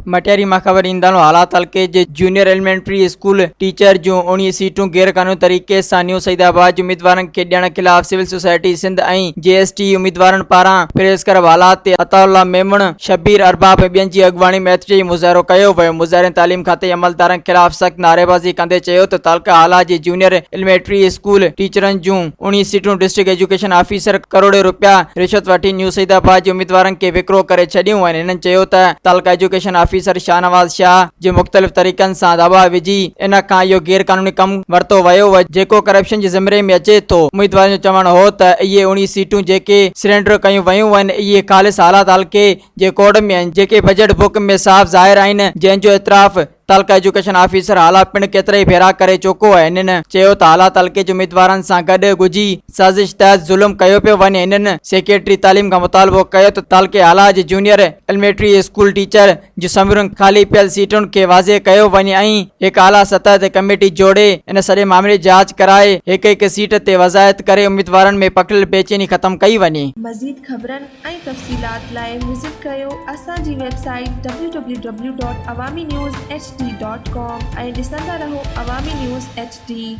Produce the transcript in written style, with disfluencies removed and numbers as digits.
मटियारी मां ख़बर ईंदड़ हालात हल्के जे जूनियर एलिमेंट्री स्कूल टीचर जूं 19 सीटूं गैर कानूनी तरीक़े सां न्यू सईदाबाद उम्मीदवारनि खे ॾियण ख़िलाफ़ सिविल सोसाइटी सिंध ऐं JST उम्मीदवारनि पारां पेश कयल हालात ते अताउल्ला मेमण, शबीर अरबाब ऐं ॿियनि जी अॻुवाणी में एतिरी मुज़ाहिरो कयो वियो। मुज़ाहिरे तालीम खाते अमलदारनि ख़िलाफ़ सख़्त नारेबाज़ी कंदे चयो त तालका आला जे जूनियर एलिमेंट्री स्कूल टीचरनि जूं 19 सीटूं डिस्ट्रिक्ट एजुकेशन ऑफिसर करोड़ों रुपया रिश्वत वठी न्यू सईदाबाद जे उम्मीदवारनि खे विकिरो करे छॾियूं आहिनि। हिननि चयो त तालका एजुकेशन ऑफिसर शाहनवाज़ शाह जे मुख़्तलिफ़ तरीक़नि सां दबाउ विझी इन खां इहो गैर कानूनी कमु वरितो वियो हो जेको करप्शन जे ज़िमरे में अचे थो। उम्मीदवारनि जो चवणु हो त इहे 19 सीटूं जेके सरेंडर कयूं वयूं आहिनि इहे ख़ालिस हालात हल्के जे कोड में आहिनि जेके बजट बुक में साफ़ ज़ाहिर आहिनि, जंहिंजो एतिराफ़ तालका एजुकेशन ऑफिसर हालात पिण केतिरा ई भेरा करे चुको आहे। हिननि चयो त हालात हल्के जे उम्मीदवारनि सां गॾु गुझी साज़िश तहत ज़ुल्म कयो पियो वञे। हिननि सेक्रेटरी तालीम खां मुतालबो कयो त तालके आला जे जूनियर एलिमेंट्री स्कूल टीचर जूं समूरियुनि ख़ाली पियल सीटुनि खे वाज़े कयो वञे ऐं हिकु आला सतह ते कमेटी जोड़े इन सॼे मामले जी जांच कराए हिकु सीट ते वज़ाहत करे उम्मीदवारनि में पकड़ियल बेचैनी ख़त्म कई वञे। मज़ीद ख़बरनि ऐं तफ़सीलात लाइ विज़िट कयो असांजी वेबसाइट www.awaminews.com ऐं ॾिसंदा रहो अवामी न्यूज़ HD।